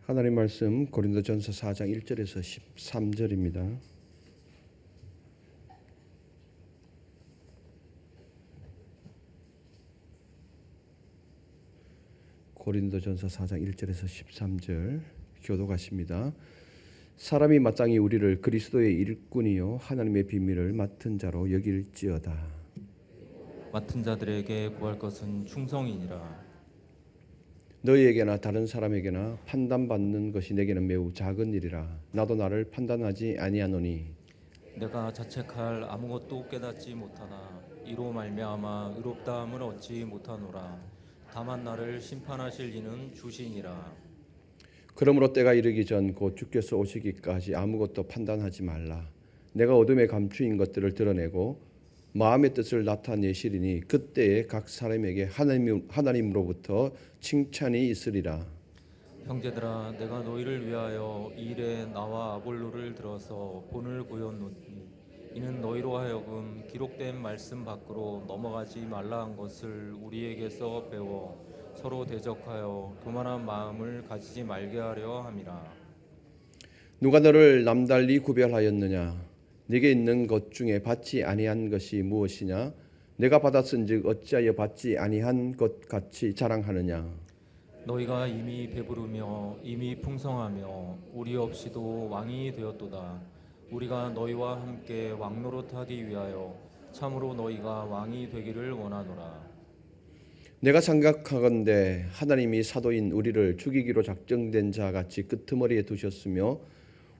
하나님 말씀 고린도전서 4장 1절에서 13절입니다. 고린도전서 4장 1절에서 13절 교독하십니다. 사람이 마땅히 우리를 그리스도의 일꾼이요 하나님의 비밀을 맡은 자로 여길지어다. 맡은 자들에게 구할 것은 충성이니라. 너희에게나 다른 사람에게나 판단받는 것이 내게는 매우 작은 일이라. 나도 나를 판단하지 아니하노니 내가 자책할 아무것도 깨닫지 못하나 이로 말미암아 의롭다함을 얻지 못하노라. 다만 나를 심판하실 이는 주시니라. 그러므로 때가 이르기 전 곧 주께서 오시기까지 아무것도 판단하지 말라. 내가 어둠에 감추인 것들을 드러내고 마음의 뜻을 나타내시리니 그때에 각 사람에게 하나님으로부터 칭찬이 있으리라. 형제들아, 내가 너희를 위하여 이 일에 나와 아볼로를 들어서 본을 보였노니 이는 너희로 하여금 기록된 말씀 밖으로 넘어가지 말라 한 것을 우리에게서 배워 서로 대적하여 교만한 마음을 가지지 말게 하려 함이라. 누가 너를 남달리 구별하였느냐? 네게 있는 것 중에 받지 아니한 것이 무엇이냐? 내가 받았은즉 어찌하여 받지 아니한 것 같이 자랑하느냐? 너희가 이미 배부르며 이미 풍성하며 우리 없이도 왕이 되었도다. 우리가 너희와 함께 왕노릇하기 위하여 참으로 너희가 왕이 되기를 원하노라. 내가 생각하건대 하나님이 사도인 우리를 죽이기로 작정된 자 같이 끄트머리에 두셨으며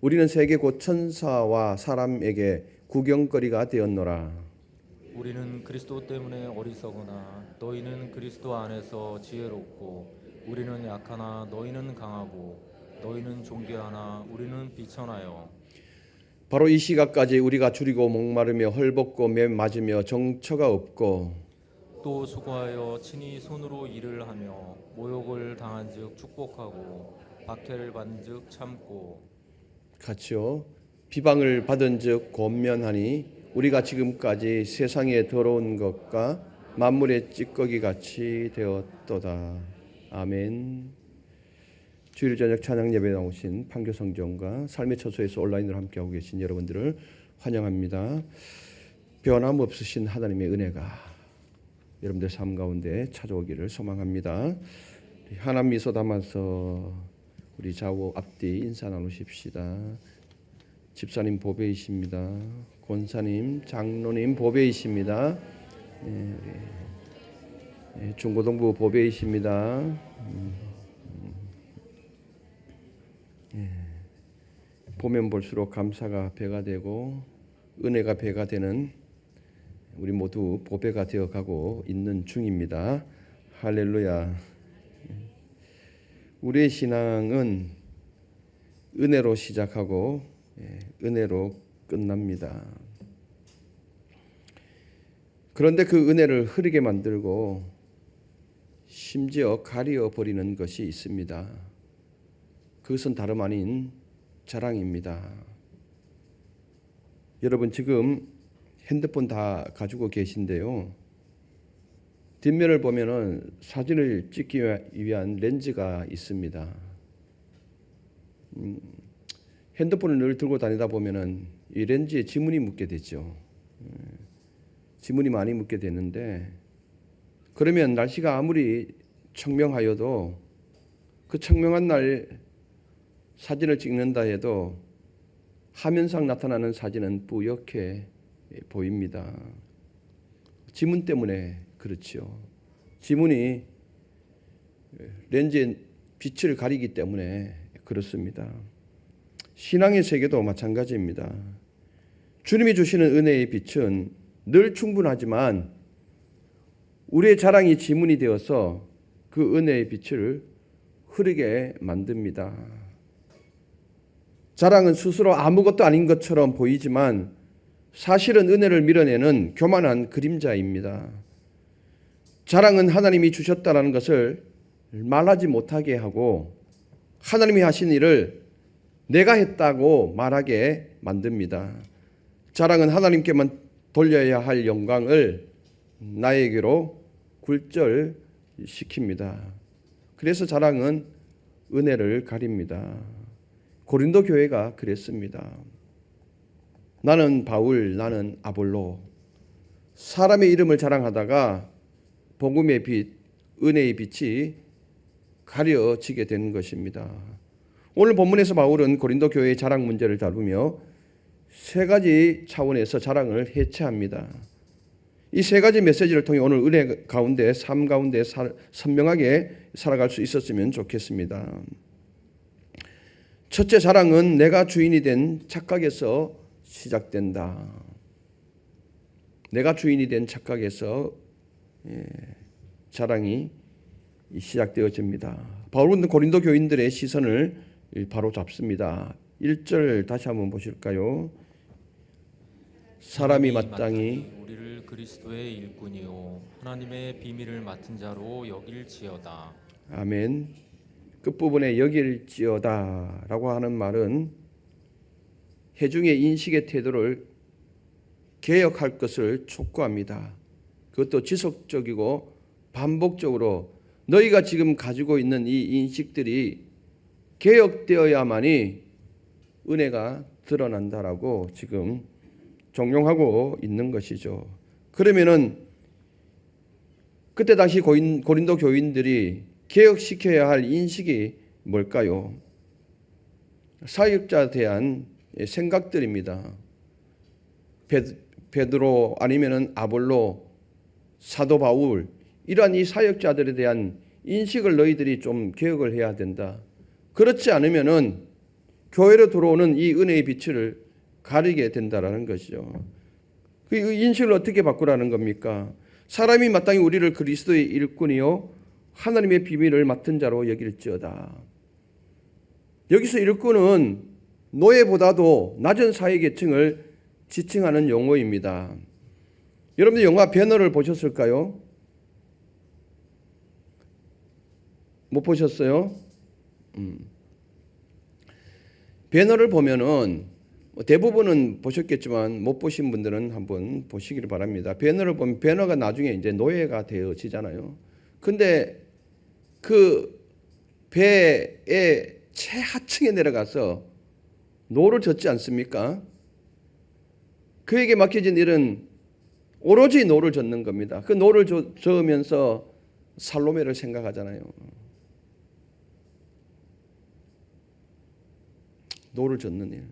우리는 세계 곧 천사와 사람에게 구경거리가 되었노라. 우리는 그리스도 때문에 어리석으나 너희는 그리스도 안에서 지혜롭고 우리는 약하나 너희는 강하고 너희는 존귀하나 우리는 비천하여 바로 이 시각까지 우리가 줄이고 목마르며 헐벗고 매 맞으며 정처가 없고 또 수고하여 친히 손으로 일을 하며 모욕을 당한즉 축복하고 박해를 받은즉 참고 같이요 비방을 받은즉 권면하니 우리가 지금까지 세상에 더러운 것과 만물의 찌꺼기 같이 되었도다. 아멘. 주일 저녁 찬양 예배 나오신 판교성전과 삶의 처소에서 온라인으로 함께하고 계신 여러분들을 환영합니다. 변함없으신 하나님의 은혜가 여러분들 삶 가운데 찾아오기를 소망합니다. 하나님 미소 담아서 우리 좌우 앞뒤 인사 나누십시다. 집사님 보배이십니다. 권사님, 장로님 보배이십니다. 중고등부 보배이십니다. 보면 볼수록 감사가 배가 되고 은혜가 배가 되는 우리 모두 보배가 되어가고 있는 중입니다. 할렐루야. 우리의 신앙은 은혜로 시작하고 은혜로 끝납니다. 그런데 그 은혜를 흐르게 만들고 심지어 가리어 버리는 것이 있습니다. 그것은 다름 아닌 자랑입니다. 여러분 지금 핸드폰 다 가지고 계신데요. 뒷면을 보면은 사진을 찍기 위한 렌즈가 있습니다. 핸드폰을 늘 들고 다니다 보면은 이 렌즈에 지문이 묻게 되죠. 지문이 많이 묻게 되는데 그러면 날씨가 아무리 청명하여도 그 청명한 날 사진을 찍는다 해도 화면상 나타나는 사진은 뿌옇게 보입니다. 지문 때문에 그렇죠. 지문이 렌즈의 빛을 가리기 때문에 그렇습니다. 신앙의 세계도 마찬가지입니다. 주님이 주시는 은혜의 빛은 늘 충분하지만 우리의 자랑이 지문이 되어서 그 은혜의 빛을 흐르게 만듭니다. 자랑은 스스로 아무것도 아닌 것처럼 보이지만 사실은 은혜를 밀어내는 교만한 그림자입니다. 자랑은 하나님이 주셨다라는 것을 말하지 못하게 하고 하나님이 하신 일을 내가 했다고 말하게 만듭니다. 자랑은 하나님께만 돌려야 할 영광을 나에게로 굴절시킵니다. 그래서 자랑은 은혜를 가립니다. 고린도 교회가 그랬습니다. 나는 바울, 나는 아볼로. 사람의 이름을 자랑하다가 복음의 빛, 은혜의 빛이 가려지게 된 것입니다. 오늘 본문에서 바울은 고린도 교회의 자랑 문제를 다루며 세 가지 차원에서 자랑을 해체합니다. 이 세 가지 메시지를 통해 오늘 은혜 가운데, 삶 가운데 선명하게 살아갈 수 있었으면 좋겠습니다. 첫째 자랑은 내가 주인이 된 착각에서 시작된다. 내가 주인이 된 착각에서 자랑이 시작되어집니다. 바울은 고린도 교인들의 시선을 바로 잡습니다. 1절 다시 한번 보실까요? 사람이 마땅히 우리를 그리스도의 일꾼이요 하나님의 비밀을 맡은 자로 여길지어다. 아멘. 끝부분에 여길지어다 라고 하는 말은 회중의 인식의 태도를 개혁할 것을 촉구합니다. 그것도 지속적이고 반복적으로 너희가 지금 가지고 있는 이 인식들이 개혁되어야만이 은혜가 드러난다라고 지금 종용하고 있는 것이죠. 그러면은 그때 당시 고린도 교인들이 개혁시켜야 할 인식이 뭘까요? 사역자에 대한 생각들입니다. 베드로 아니면은 아볼로, 사도 바울 이러한 이 사역자들에 대한 인식을 너희들이 좀 개혁을 해야 된다. 그렇지 않으면은 교회로 들어오는 이 은혜의 빛을 가리게 된다라는 것이죠. 그 인식을 어떻게 바꾸라는 겁니까? 사람이 마땅히 우리를 그리스도의 일꾼이요 하나님의 비밀을 맡은 자로 여길지어다. 여기서 일꾼은 노예보다도 낮은 사회계층을 지칭하는 용어입니다. 여러분들 영화 배너를 보셨을까요? 못 보셨어요? 배너를 보면은 대부분은 보셨겠지만 못 보신 분들은 한번 보시기를 바랍니다. 배너를 보면 배너가 나중에 이제 노예가 되어지잖아요. 근데 그 배의 최하층에 내려가서 노를 젓지 않습니까? 그에게 맡겨진 일은 오로지 노를 젓는 겁니다. 그 노를 저으면서 살로메를 생각하잖아요. 노를 젓는 일.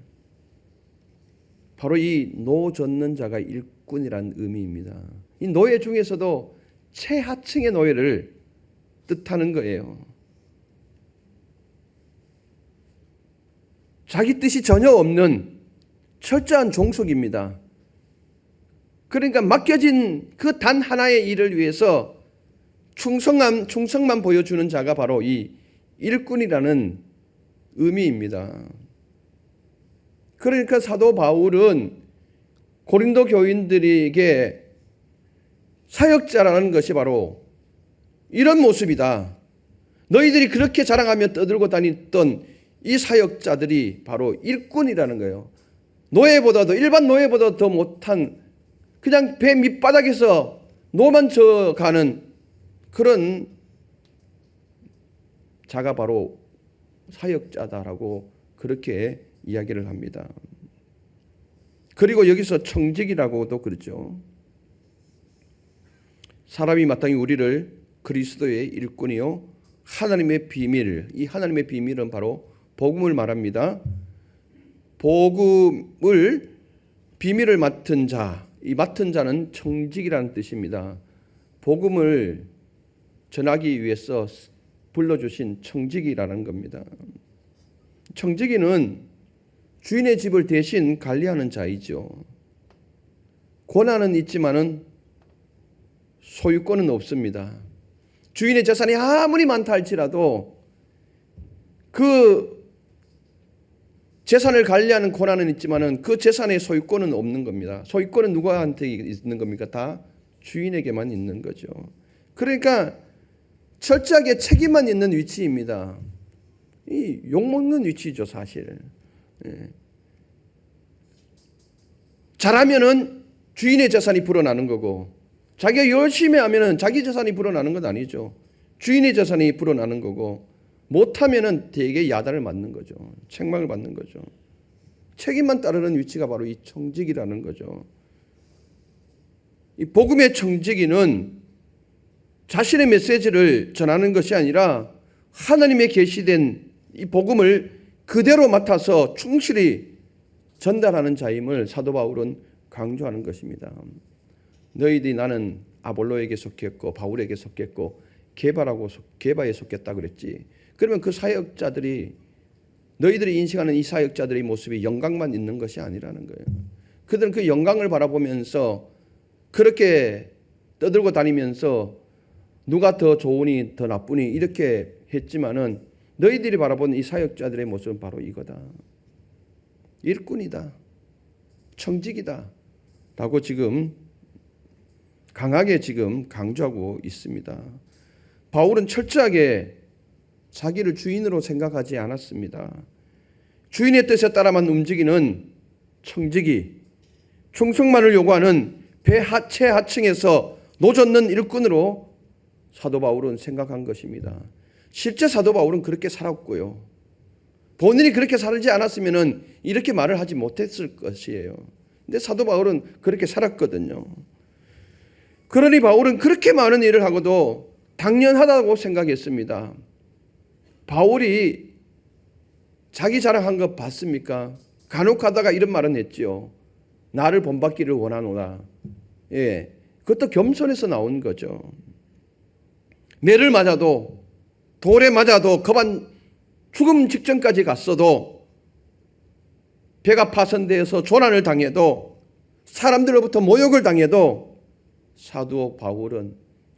바로 이 노 젓는 자가 일꾼이란 의미입니다. 이 노예 중에서도 최하층의 노예를 뜻하는 거예요. 자기 뜻이 전혀 없는 철저한 종속입니다. 그러니까 맡겨진 그 단 하나의 일을 위해서 충성만 보여주는 자가 바로 이 일꾼이라는 의미입니다. 그러니까 사도 바울은 고린도 교인들에게 사역자라는 것이 바로 이런 모습이다. 너희들이 그렇게 자랑하며 떠들고 다녔던 이 사역자들이 바로 일꾼이라는 거예요. 노예보다도 일반 노예보다 더 못한 그냥 배 밑바닥에서 노만 져가는 그런 자가 바로 사역자다라고 그렇게 이야기를 합니다. 그리고 여기서 청직이라고도 그러죠. 사람이 마땅히 우리를 그리스도의 일꾼이요 하나님의 비밀, 이 하나님의 비밀은 바로 복음을 말합니다. 복음을 비밀을 맡은 자, 이 맡은 자는 청직이라는 뜻입니다. 복음을 전하기 위해서 불러주신 청직이라는 겁니다. 청직이는 주인의 집을 대신 관리하는 자이죠. 권한은 있지만은 소유권은 없습니다. 주인의 재산이 아무리 많다 할지라도 그 재산을 관리하는 권한은 있지만은 그 재산의 소유권은 없는 겁니다. 소유권은 누구한테 있는 겁니까? 다 주인에게만 있는 거죠. 그러니까 철저하게 책임만 있는 위치입니다. 이 욕먹는 위치죠, 사실. 잘하면은 주인의 재산이 불어나는 거고, 자기가 열심히 하면은 자기 재산이 불어나는 건 아니죠. 주인의 재산이 불어나는 거고, 못하면은 되게 야단을 맞는 거죠. 책망을 받는 거죠. 책임만 따르는 위치가 바로 이 청지기라는 거죠. 이 복음의 청지기는 자신의 메시지를 전하는 것이 아니라 하나님의 계시된 이 복음을 그대로 맡아서 충실히 전달하는 자임을 사도 바울은 강조하는 것입니다. 너희들이 나는 아볼로에게 속했고 바울에게 속했고 게바에 속했다 그랬지. 그러면 그 사역자들이 너희들이 인식하는 이 사역자들의 모습이 영광만 있는 것이 아니라는 거예요. 그들은 그 영광을 바라보면서 그렇게 떠들고 다니면서 누가 더 좋으니 더 나쁘니 이렇게 했지만은 너희들이 바라보는 이 사역자들의 모습은 바로 이거다. 일꾼이다. 청직이다. 라고 지금 강하게 지금 강조하고 있습니다. 바울은 철저하게 자기를 주인으로 생각하지 않았습니다. 주인의 뜻에 따라만 움직이는 청지기, 충성만을 요구하는 최하층에서 노젓는 일꾼으로 사도 바울은 생각한 것입니다. 실제 사도 바울은 그렇게 살았고요. 본인이 그렇게 살지 않았으면 이렇게 말을 하지 못했을 것이에요. 근데 사도 바울은 그렇게 살았거든요. 그러니 바울은 그렇게 많은 일을 하고도 당연하다고 생각했습니다. 바울이 자기 자랑한 거 봤습니까? 간혹 하다가 이런 말은 했지요. 나를 본받기를 원하노라. 예, 그것도 겸손해서 나온 거죠. 매를 맞아도 돌에 맞아도 거반 죽음 직전까지 갔어도 배가 파손되어서 조난을 당해도 사람들로부터 모욕을 당해도 사도 바울은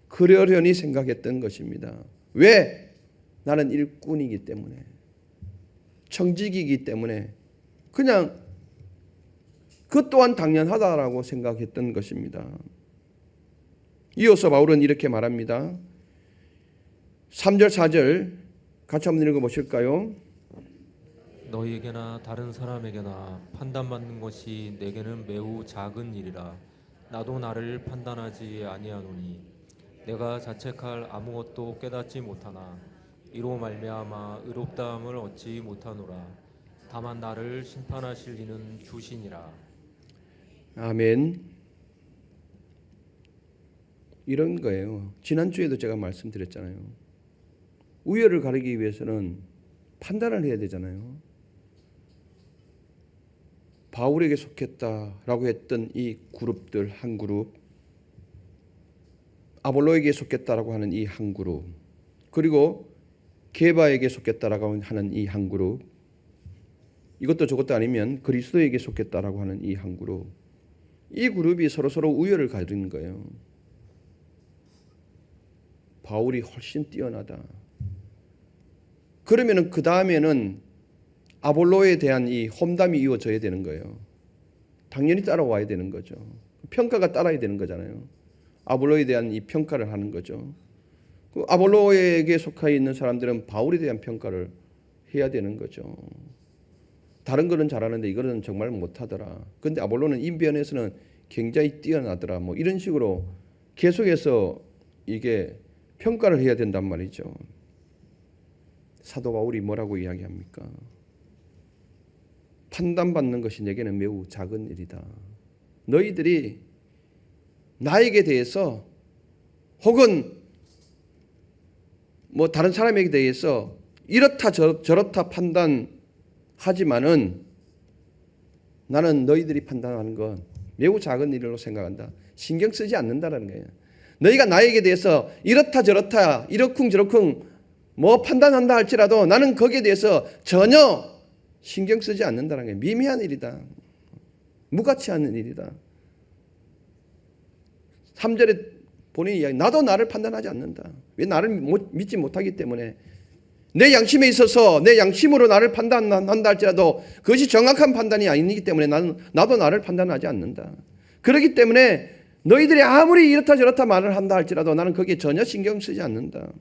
그러려니 생각했던 것입니다. 왜? 나는 일꾼이기 때문에, 청직이기 때문에 그냥 그 또한 당연하다라고 생각했던 것입니다. 이어서 바울은 이렇게 말합니다. 3절 4절 같이 한번 읽어보실까요? 너희에게나 다른 사람에게나 판단받는 것이 내게는 매우 작은 일이라. 나도 나를 판단하지 아니하노니 내가 자책할 아무것도 깨닫지 못하나 이로 말미암아 의롭다함을 얻지 못하노라. 다만 나를 심판하실 이는 주시니라. 아멘. 이런 거예요. 지난주에도 제가 말씀드렸잖아요. 우열을 가리기 위해서는 판단을 해야 되잖아요. 바울에게 속했다라고 했던 이 그룹들 한 그룹, 아볼로에게 속했다라고 하는 이 한 그룹, 그리고 게바에게 속했다라고 하는 이 한 그룹, 이것도 저것도 아니면 그리스도에게 속했다라고 하는 이 한 그룹, 이 그룹이 서로 우열을 가리는 거예요. 바울이 훨씬 뛰어나다. 그러면은 그 다음에는 아볼로에 대한 이 험담이 이어져야 되는 거예요. 당연히 따라와야 되는 거죠. 평가가 따라야 되는 거잖아요. 아볼로에 대한 이 평가를 하는 거죠. 그 아볼로에게 속해 있는 사람들은 바울에 대한 평가를 해야 되는 거죠. 다른 거는 잘하는데 이거는 정말 못하더라. 그런데 아볼로는 이 면에서는 굉장히 뛰어나더라. 뭐 이런 식으로 계속해서 이게 평가를 해야 된단 말이죠. 사도 바울이 뭐라고 이야기합니까? 판단받는 것이 내게는 매우 작은 일이다. 너희들이 나에게 대해서 혹은 뭐 다른 사람에게 대해서 이렇다 저렇다 판단하지만은 나는 너희들이 판단하는 건 매우 작은 일로 생각한다. 신경 쓰지 않는다라는 거예요. 너희가 나에게 대해서 이렇다 저렇다 이러쿵저러쿵 뭐 판단한다 할지라도 나는 거기에 대해서 전혀 신경 쓰지 않는다는 게 미미한 일이다. 무가치 않은 일이다. 3절에 본인이 이야기, 나도 나를 판단하지 않는다. 왜 나를 믿지 못하기 때문에 내 양심에 있어서 내 양심으로 나를 판단한다 할지라도 그것이 정확한 판단이 아니기 때문에 나도 나를 판단하지 않는다. 그렇기 때문에 너희들이 아무리 이렇다 저렇다 말을 한다 할지라도 나는 거기에 전혀 신경 쓰지 않는다.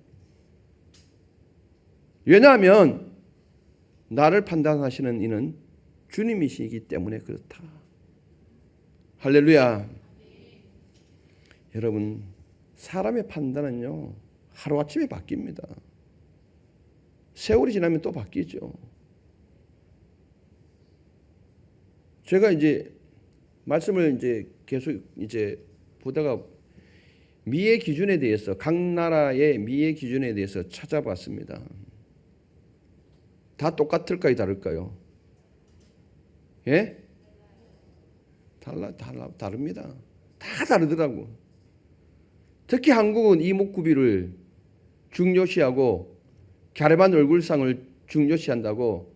왜냐하면 나를 판단하시는 이는 주님이시기 때문에 그렇다. 할렐루야. 여러분, 사람의 판단은요 하루아침에 바뀝니다. 세월이 지나면 또 바뀌죠. 제가 이제 말씀을 이제 계속 이제 보다가 미의 기준에 대해서 각 나라의 미의 기준에 대해서 찾아봤습니다. 다 똑같을까요, 다를까요? 예? 다릅니다. 다 다르더라고. 특히 한국은 이목구비를 중요시하고 갸름한 얼굴상을 중요시한다고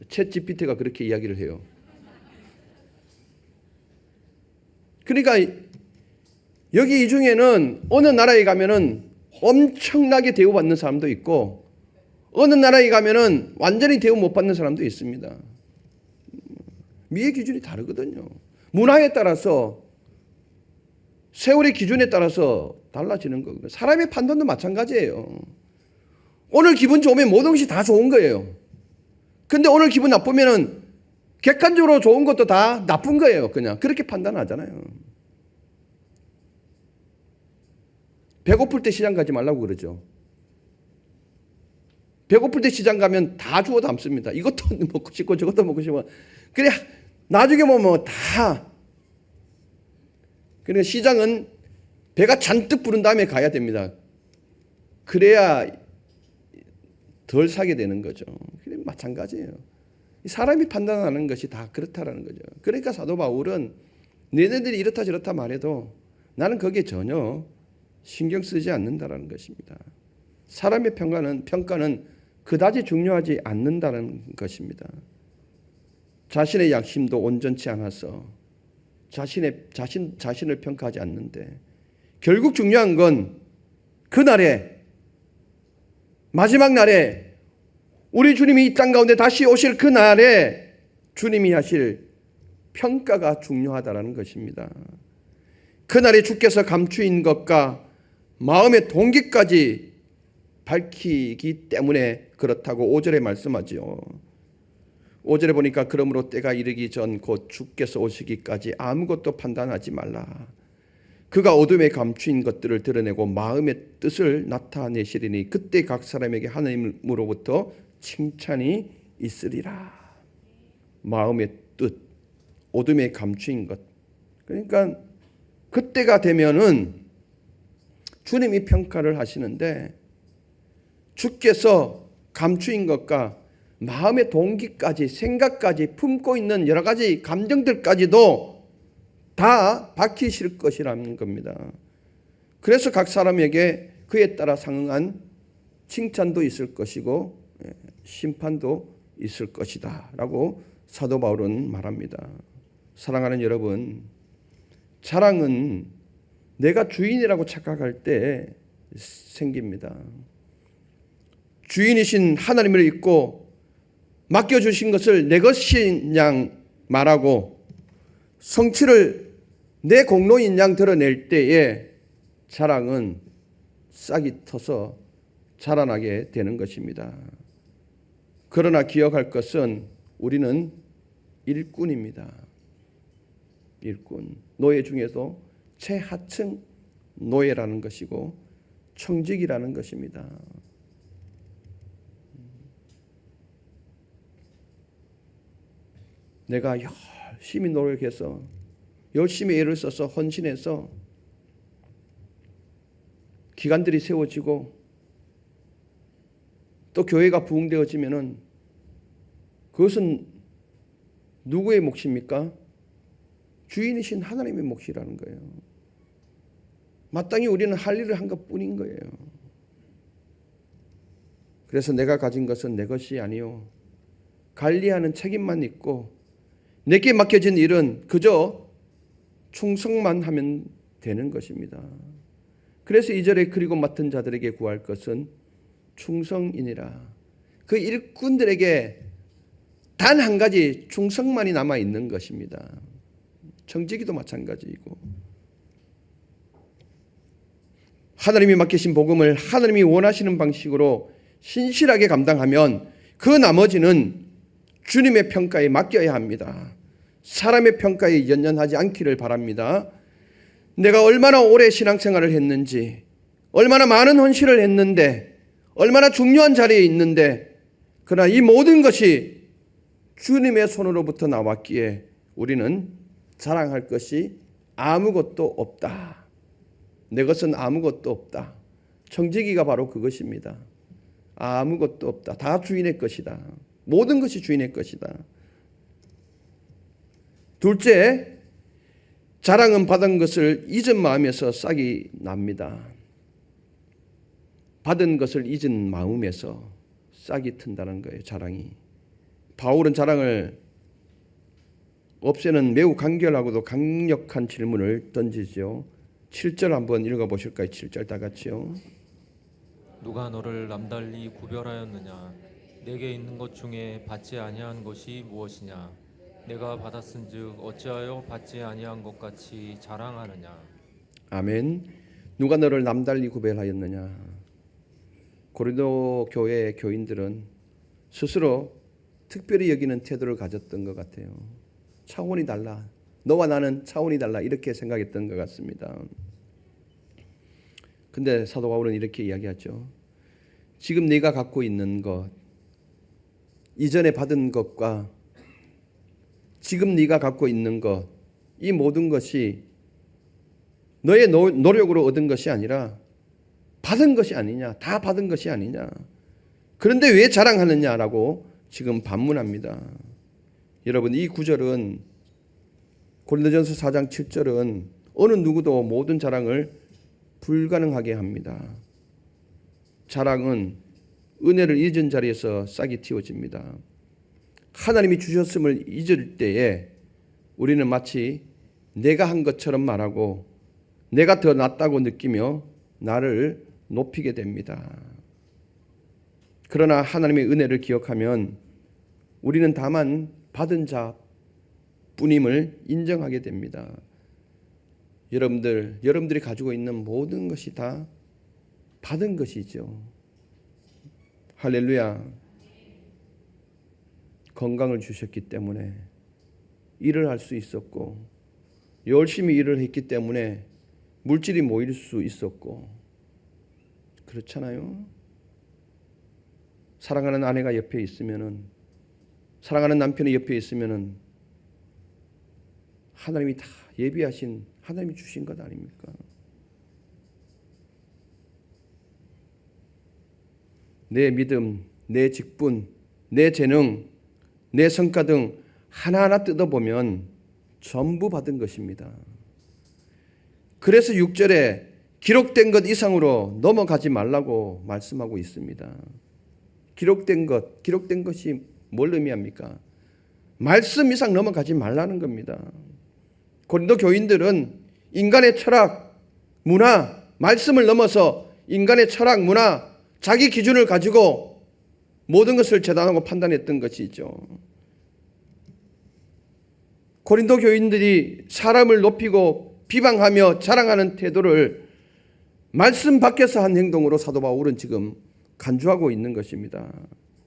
챗 GPT가 그렇게 이야기를 해요. 그러니까 여기 이 중에는 어느 나라에 가면은 엄청나게 대우받는 사람도 있고 어느 나라에 가면은 완전히 대우 못 받는 사람도 있습니다. 미의 기준이 다르거든요. 문화에 따라서 세월의 기준에 따라서 달라지는 거거든요. 사람의 판단도 마찬가지예요. 오늘 기분 좋으면 모든 것이 다 좋은 거예요. 근데 오늘 기분 나쁘면은 객관적으로 좋은 것도 다 나쁜 거예요. 그냥 그렇게 판단하잖아요. 배고플 때 시장 가지 말라고 그러죠. 배고플 때 시장 가면 다 주워 담습니다. 이것도 먹고 싶고 저것도 먹고 싶고. 그래 나중에 보면 다. 그러니까 시장은 배가 잔뜩 부른 다음에 가야 됩니다. 그래야 덜 사게 되는 거죠. 그래 마찬가지예요. 사람이 판단하는 것이 다 그렇다라는 거죠. 그러니까 사도 바울은 너희들이 이렇다 저렇다 말해도 나는 거기에 전혀 신경 쓰지 않는다라는 것입니다. 사람의 평가는 그다지 중요하지 않는다는 것입니다. 자신의 양심도 온전치 않아서 자신을 평가하지 않는데 결국 중요한 건 그날에 마지막 날에 우리 주님이 이 땅 가운데 다시 오실 그날에 주님이 하실 평가가 중요하다라는 것입니다. 그날에 주께서 감추인 것과 마음의 동기까지 밝히기 때문에 그렇다고 5절에 말씀하지요. 5절에 보니까 그러므로 때가 이르기 전 곧 주께서 오시기까지 아무것도 판단하지 말라. 그가 어둠에 감추인 것들을 드러내고 마음의 뜻을 나타내시리니 그때 각 사람에게 하나님으로부터 칭찬이 있으리라. 마음의 뜻, 어둠에 감추인 것. 그러니까 그때가 되면은 주님이 평가를 하시는데 주께서 감추인 것과 마음의 동기까지 생각까지 품고 있는 여러 가지 감정들까지도 다 밝히실 것이라는 겁니다. 그래서 각 사람에게 그에 따라 상응한 칭찬도 있을 것이고 심판도 있을 것이다 라고 사도 바울은 말합니다. 사랑하는 여러분, 자랑은 내가 주인이라고 착각할 때 생깁니다. 주인이신 하나님을 잊고 맡겨주신 것을 내 것인 양 말하고 성취를 내 공로인 양 드러낼 때에 자랑은 싹이 터서 자라나게 되는 것입니다. 그러나 기억할 것은 우리는 일꾼입니다. 일꾼. 노예 중에서 최하층 노예라는 것이고 청직이라는 것입니다. 내가 열심히 노력해서 열심히 애를 써서 헌신해서 기관들이 세워지고 또 교회가 부흥되어지면은 그것은 누구의 몫입니까? 주인이신 하나님의 몫이라는 거예요. 마땅히 우리는 할 일을 한 것뿐인 거예요. 그래서 내가 가진 것은 내 것이 아니요 관리하는 책임만 있고 내게 맡겨진 일은 그저 충성만 하면 되는 것입니다. 그래서 2절에 그리고 맡은 자들에게 구할 것은 충성이니라. 그 일꾼들에게 단 한 가지 충성만이 남아 있는 것입니다. 청지기도 마찬가지이고 하나님이 맡기신 복음을 하나님이 원하시는 방식으로 신실하게 감당하면 그 나머지는 주님의 평가에 맡겨야 합니다. 사람의 평가에 연연하지 않기를 바랍니다. 내가 얼마나 오래 신앙생활을 했는지, 얼마나 많은 헌신을 했는데 얼마나 중요한 자리에 있는데, 그러나 이 모든 것이 주님의 손으로부터 나왔기에 우리는 자랑할 것이 아무것도 없다. 내 것은 아무것도 없다. 청지기가 바로 그것입니다. 아무것도 없다. 다 주인의 것이다. 모든 것이 주인의 것이다. 둘째, 자랑은 받은 것을 잊은 마음에서 싹이 납니다. 받은 것을 잊은 마음에서 싹이 튼다는 거예요. 자랑이. 바울은 자랑을 없애는 매우 간결하고도 강력한 질문을 던지죠. 7절 한번 읽어보실까요? 7절 다 같이요. 누가 너를 남달리 구별하였느냐? 내게 있는 것 중에 받지 아니한 것이 무엇이냐? 내가 받았은즉 어찌하여 받지 아니한 것 같이 자랑하느냐? 아멘. 누가 너를 남달리 구별하였느냐? 고린도 교회의 교인들은 스스로 특별히 여기는 태도를 가졌던 것 같아요. 차원이 달라. 너와 나는 차원이 달라. 이렇게 생각했던 것 같습니다. 근데 사도 바울은 이렇게 이야기하죠. 지금 네가 갖고 있는 것, 이전에 받은 것과 지금 네가 갖고 있는 것, 이 모든 것이 너의 노력으로 얻은 것이 아니라 받은 것이 아니냐. 다 받은 것이 아니냐. 그런데 왜 자랑하느냐라고 지금 반문합니다. 여러분, 이 구절은 고린도전서 4장 7절은 어느 누구도 모든 자랑을 불가능하게 합니다. 자랑은 은혜를 잊은 자리에서 싹이 틔워집니다. 하나님이 주셨음을 잊을 때에 우리는 마치 내가 한 것처럼 말하고 내가 더 낫다고 느끼며 나를 높이게 됩니다. 그러나 하나님의 은혜를 기억하면 우리는 다만 받은 자뿐임을 인정하게 됩니다. 여러분들이 가지고 있는 모든 것이 다 받은 것이죠. 할렐루야. 건강을 주셨기 때문에 일을 할 수 있었고, 열심히 일을 했기 때문에 물질이 모일 수 있었고, 그렇잖아요. 사랑하는 아내가 옆에 있으면은, 사랑하는 남편이 옆에 있으면은 하나님이 다 예비하신, 하나님이 주신 것 아닙니까? 내 믿음, 내 직분, 내 재능, 내 성과 등 하나하나 뜯어보면 전부 받은 것입니다. 그래서 6절에 기록된 것 이상으로 넘어가지 말라고 말씀하고 있습니다. 기록된 것이 뭘 의미합니까? 말씀 이상 넘어가지 말라는 겁니다. 고린도 교인들은 인간의 철학, 문화, 말씀을 넘어서 인간의 철학, 문화, 자기 기준을 가지고 모든 것을 재단하고 판단했던 것이죠. 고린도 교인들이 사람을 높이고 비방하며 자랑하는 태도를 말씀 밖에서 한 행동으로 사도 바울은 지금 간주하고 있는 것입니다.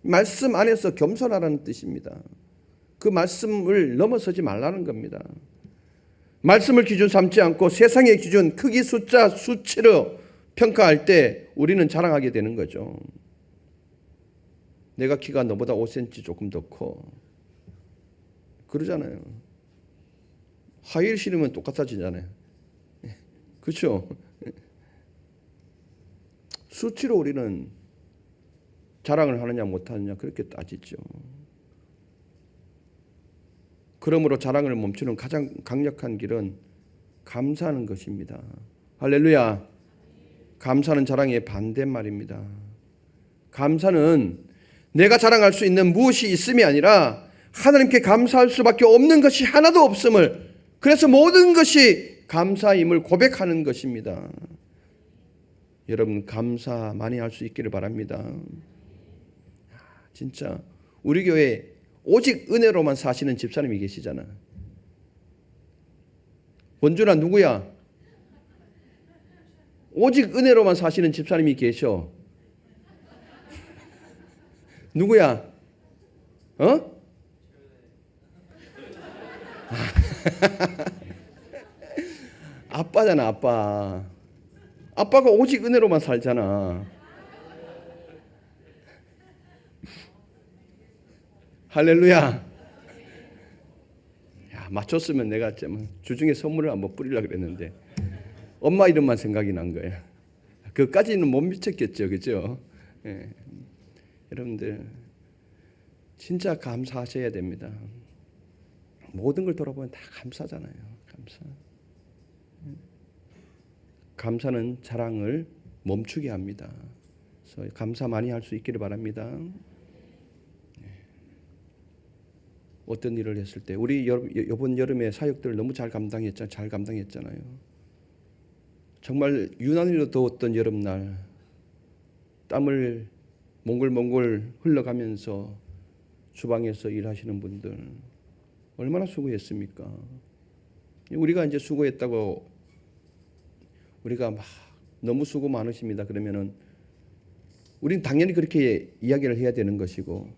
말씀 안에서 겸손하라는 뜻입니다. 그 말씀을 넘어서지 말라는 겁니다. 말씀을 기준 삼지 않고 세상의 기준, 크기, 숫자, 수치로 평가할 때 우리는 자랑하게 되는 거죠. 내가 키가 너보다 5cm 조금 더 커. 그러잖아요. 하이힐 신으면 똑같아지잖아요. 그렇죠? 수치로 우리는 자랑을 하느냐 못하느냐 그렇게 따지죠. 그러므로 자랑을 멈추는 가장 강력한 길은 감사하는 것입니다. 할렐루야. 감사는 자랑의 반대말입니다. 감사는 내가 자랑할 수 있는 무엇이 있음이 아니라 하나님께 감사할 수밖에 없는 것이 하나도 없음을, 그래서 모든 것이 감사임을 고백하는 것입니다. 여러분, 감사 많이 할 수 있기를 바랍니다. 진짜 우리 교회에 오직 은혜로만 사시는 집사님이 계시잖아. 원준아, 누구야? 오직 은혜로만 사시는 집사님이 계셔. 누구야? 어? 아빠잖아, 아빠. 아빠가 오직 은혜로만 살잖아. 할렐루야. 야, 맞췄으면 내가 좀 주중에 선물을 한번 뿌리려고 그랬는데 엄마 이름만 생각이 난 거예요. 그까지는 못 미쳤겠죠, 그죠? 예. 여러분들 진짜 감사하셔야 됩니다. 모든 걸 돌아보면 다 감사잖아요. 감사는 자랑을 멈추게 합니다. 그래서 감사 많이 할 수 있기를 바랍니다. 어떤 일을 했을 때 우리 이번 여름에 사역들을 너무 잘 감당했잖아요. 정말 유난히도 더웠던 여름날 땀을 몽글몽글 흘러가면서 주방에서 일하시는 분들 얼마나 수고했습니까? 우리가 이제 수고했다고 우리가 막 너무 수고 많으십니다 그러면은 우린 당연히 그렇게 이야기를 해야 되는 것이고,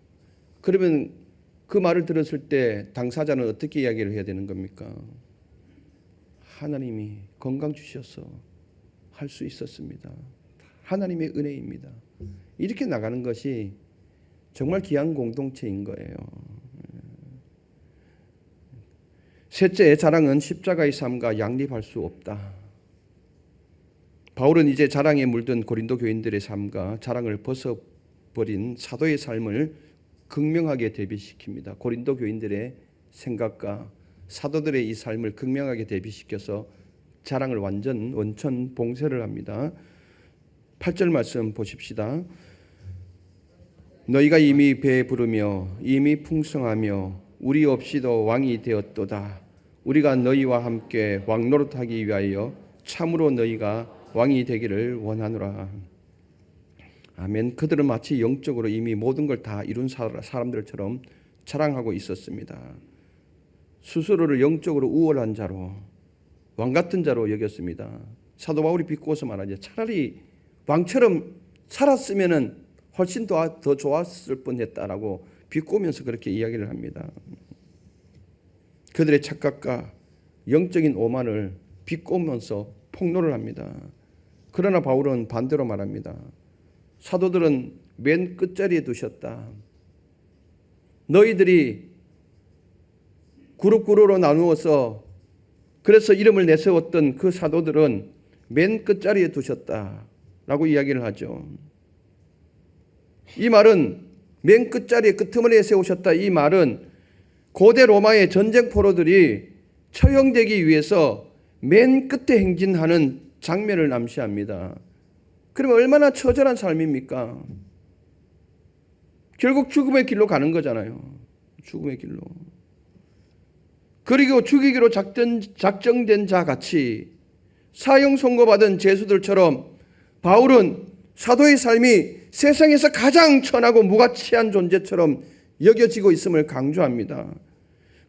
그러면 그 말을 들었을 때 당사자는 어떻게 이야기를 해야 되는 겁니까? 하나님이 건강 주셔서 할 수 있었습니다. 하나님의 은혜입니다. 이렇게 나가는 것이 정말 귀한 공동체인 거예요. 셋째, 자랑은 십자가의 삶과 양립할 수 없다. 바울은 이제 자랑에 물든 고린도 교인들의 삶과 자랑을 벗어버린 사도의 삶을 극명하게 대비시킵니다. 고린도 교인들의 생각과 사도들의 이 삶을 극명하게 대비시켜서 자랑을 원천 봉쇄를 합니다. 8절 말씀 보십시다. 너희가 이미 배부르며 이미 풍성하며 우리 없이도 왕이 되었도다. 우리가 너희와 함께 왕노릇하기 위하여 참으로 너희가 왕이 되기를 원하노라. 아멘. 그들은 마치 영적으로 이미 모든 걸 다 이룬 사람들처럼 자랑하고 있었습니다. 스스로를 영적으로 우월한 자로, 왕 같은 자로 여겼습니다. 사도 바울이 비꼬아서 말하죠. 차라리 왕처럼 살았으면은 훨씬 더 좋았을 뻔했다라고 비꼬면서 그렇게 이야기를 합니다. 그들의 착각과 영적인 오만을 비꼬면서 폭로를 합니다. 그러나 바울은 반대로 말합니다. 사도들은 맨 끝자리에 두셨다. 너희들이 그룹으로 나누어서 그래서 이름을 내세웠던 그 사도들은 맨 끝자리에 두셨다라고 이야기를 하죠. 이 말은 맨 끝자리에 끄트머리에 세우셨다. 이 말은 고대 로마의 전쟁 포로들이 처형되기 위해서 맨 끝에 행진하는 장면을 암시합니다. 그러면 얼마나 처절한 삶입니까? 결국 죽음의 길로 가는 거잖아요. 죽음의 길로. 그리고 죽이기로 작정된 자 같이 사형 선고받은 죄수들처럼 바울은 사도의 삶이 세상에서 가장 천하고 무가치한 존재처럼 여겨지고 있음을 강조합니다.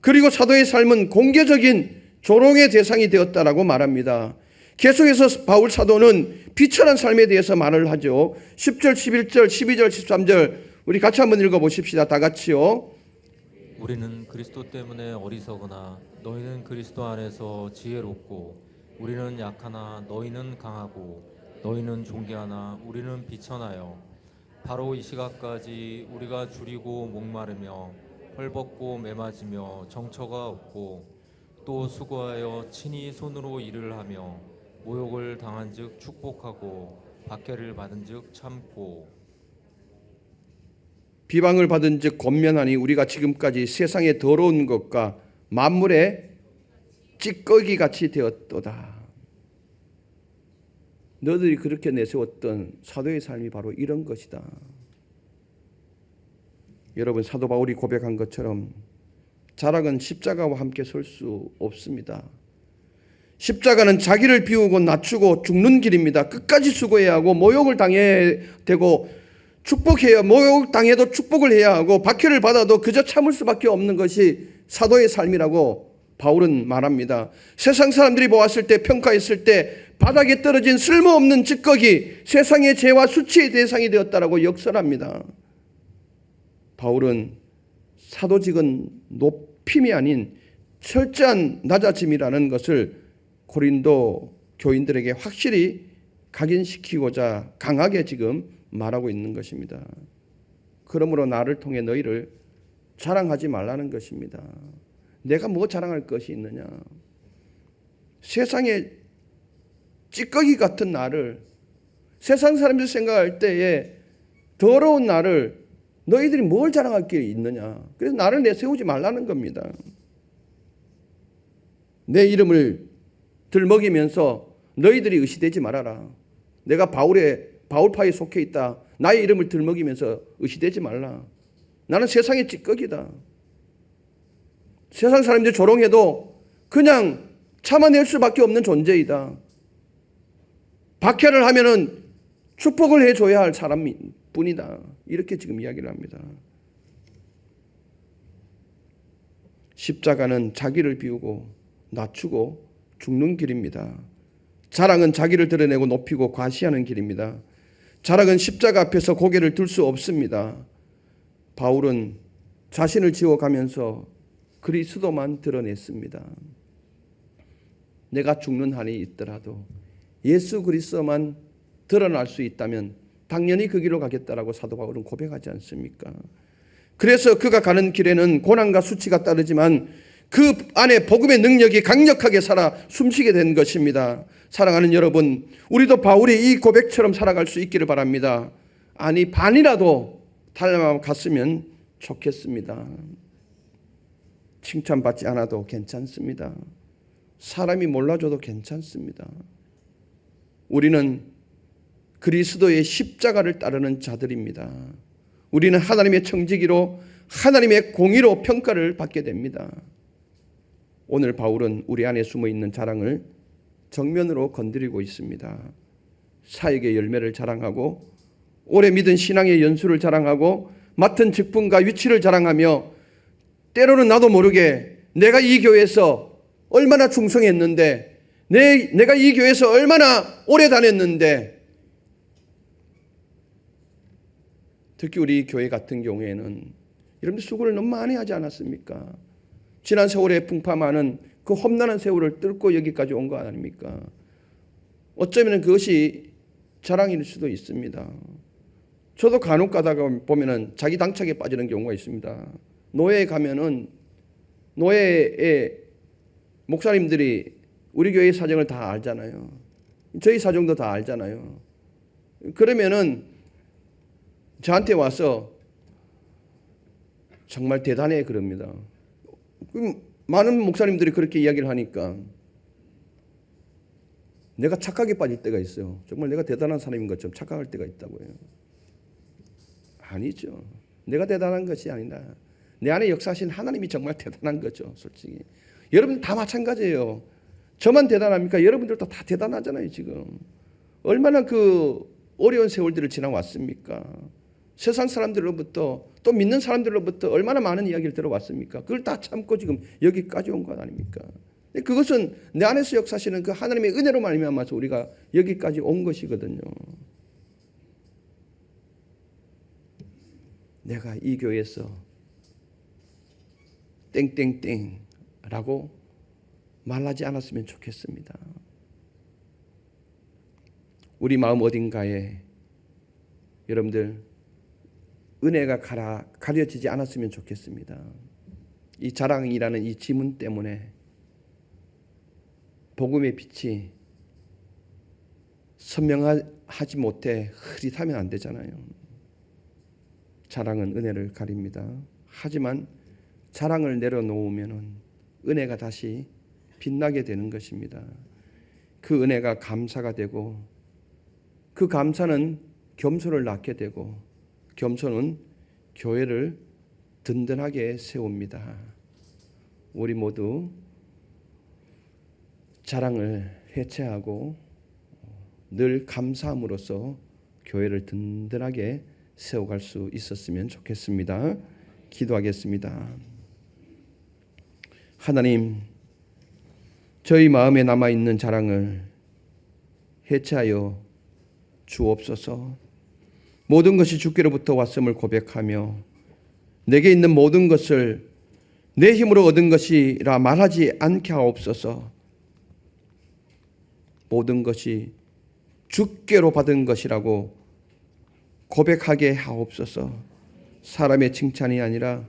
그리고 사도의 삶은 공개적인 조롱의 대상이 되었다라고 말합니다. 계속해서 바울 사도는 비천한 삶에 대해서 말을 하죠. 10절, 11절, 12절, 13절 우리 같이 한번 읽어보십시다. 다 같이요. 우리는 그리스도 때문에 어리석으나 너희는 그리스도 안에서 지혜롭고 우리는 약하나 너희는 강하고 너희는 존귀하나 우리는 비천하여 바로 이 시각까지 우리가 줄이고 목마르며 헐벗고 매맞으며 정처가 없고 또 수고하여 친히 손으로 일을 하며 모욕을 당한즉 축복하고 박해를 받은즉 참고 비방을 받은즉 권면하니 우리가 지금까지 세상의 더러운 것과 만물의 찌꺼기 같이 되었도다. 너희들이 그렇게 내세웠던 사도의 삶이 바로 이런 것이다. 여러분, 사도 바울이 고백한 것처럼 자랑은 십자가와 함께 설 수 없습니다. 십자가는 자기를 비우고 낮추고 죽는 길입니다. 끝까지 수고해야 하고 모욕을 당해야 되고 축복해야 모욕 당해도 축복을 해야 하고 박해를 받아도 그저 참을 수밖에 없는 것이 사도의 삶이라고 바울은 말합니다. 세상 사람들이 보았을 때 평가했을 때 바닥에 떨어진 쓸모없는 찌꺼기, 세상의 죄와 수치의 대상이 되었다라고 역설합니다. 바울은 사도직은 높임이 아닌 철저한 낮아짐이라는 것을 고린도 교인들에게 확실히 각인시키고자 강하게 지금 말하고 있는 것입니다. 그러므로 나를 통해 너희를 자랑하지 말라는 것입니다. 내가 뭐 자랑할 것이 있느냐. 세상에 찌꺼기 같은 나를, 세상 사람들 생각할 때에 더러운 나를 너희들이 뭘 자랑할 게 있느냐. 그래서 나를 내세우지 말라는 겁니다. 내 이름을 들먹이면서 너희들이 의시되지 말아라. 내가 바울파에 속해 있다. 나의 이름을 들먹이면서 의시되지 말라. 나는 세상의 찌꺼기다. 세상 사람들이 조롱해도 그냥 참아낼 수밖에 없는 존재이다. 박해를 하면은 축복을 해줘야 할 사람뿐이다. 이렇게 지금 이야기를 합니다. 십자가는 자기를 비우고 낮추고 죽는 길입니다. 자랑은 자기를 드러내고 높이고 과시하는 길입니다. 자랑은 십자가 앞에서 고개를 들 수 없습니다. 바울은 자신을 지워가면서 그리스도만 드러냈습니다. 내가 죽는 한이 있더라도 예수 그리스도만 드러날 수 있다면 당연히 그 길로 가겠다라고 사도 바울은 고백하지 않습니까? 그래서 그가 가는 길에는 고난과 수치가 따르지만 그 안에 복음의 능력이 강력하게 살아 숨쉬게 된 것입니다. 사랑하는 여러분, 우리도 바울이 이 고백처럼 살아갈 수 있기를 바랍니다. 아니 반이라도 닮아갔으면 좋겠습니다. 칭찬받지 않아도 괜찮습니다. 사람이 몰라줘도 괜찮습니다. 우리는 그리스도의 십자가를 따르는 자들입니다. 우리는 하나님의 청지기로 하나님의 공의로 평가를 받게 됩니다. 오늘 바울은 우리 안에 숨어있는 자랑을 정면으로 건드리고 있습니다. 사역의 열매를 자랑하고 오래 믿은 신앙의 연수를 자랑하고 맡은 직분과 위치를 자랑하며 때로는 나도 모르게 내가 이 교회에서 얼마나 충성했는데 내가 이 교회에서 얼마나 오래 다녔는데 특히 우리 교회 같은 경우에는 여러분들 수고를 너무 많이 하지 않았습니까? 지난 세월에 풍파많은 그 험난한 세월을 뚫고 여기까지 온 거 아닙니까? 어쩌면 그것이 자랑일 수도 있습니다. 저도 간혹 가다가 보면은 자기 당착에 빠지는 경우가 있습니다. 노예에 가면은 노예의 목사님들이 우리 교회의 사정을 다 알잖아요. 저희 사정도 다 알잖아요. 그러면은 저한테 와서 정말 대단해 그럽니다. 많은 목사님들이 그렇게 이야기를 하니까 내가 착각에 빠질 때가 있어요. 정말 내가 대단한 사람인 것처럼 착각할 때가 있다고요. 아니죠. 내가 대단한 것이 아니라 내 안에 역사하신 하나님이 정말 대단한 거죠. 솔직히 여러분 다 마찬가지예요. 저만 대단합니까? 여러분들도 다 대단하잖아요. 지금 얼마나 그 어려운 세월들을 지나왔습니까? 세상 사람들로부터 또 믿는 사람들로부터 얼마나 많은 이야기를 들어왔습니까? 그걸 다 참고 지금 여기까지 온 것 아닙니까? 그것은 내 안에서 역사하시는 그 하나님의 은혜로 말미암아서 우리가 여기까지 온 것이거든요. 내가 이 교회에서 땡땡땡라고 말하지 않았으면 좋겠습니다. 우리 마음 어딘가에 여러분들 은혜가 가려지지 않았으면 좋겠습니다. 이 자랑이라는 이 지문 때문에 복음의 빛이 선명하지 못해 흐릿하면 안 되잖아요. 자랑은 은혜를 가립니다. 하지만 자랑을 내려놓으면 은혜가 다시 빛나게 되는 것입니다. 그 은혜가 감사가 되고 그 감사는 겸손을 낳게 되고 겸손은 교회를 든든하게 세웁니다. 우리 모두 자랑을 해체하고 늘 감사함으로써 교회를 든든하게 세워갈 수 있었으면 좋겠습니다. 기도하겠습니다. 하나님, 저희 마음에 남아있는 자랑을 해체하여 주옵소서. 모든 것이 주께로부터 왔음을 고백하며 내게 있는 모든 것을 내 힘으로 얻은 것이라 말하지 않게 하옵소서. 모든 것이 주께로 받은 것이라고 고백하게 하옵소서. 사람의 칭찬이 아니라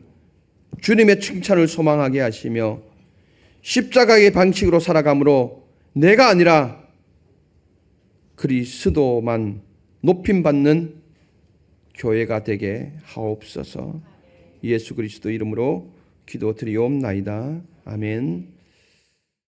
주님의 칭찬을 소망하게 하시며 십자가의 방식으로 살아감으로 내가 아니라 그리스도만 높임받는 교회가 되게 하옵소서. 예수 그리스도 이름으로 기도드리옵나이다. 아멘.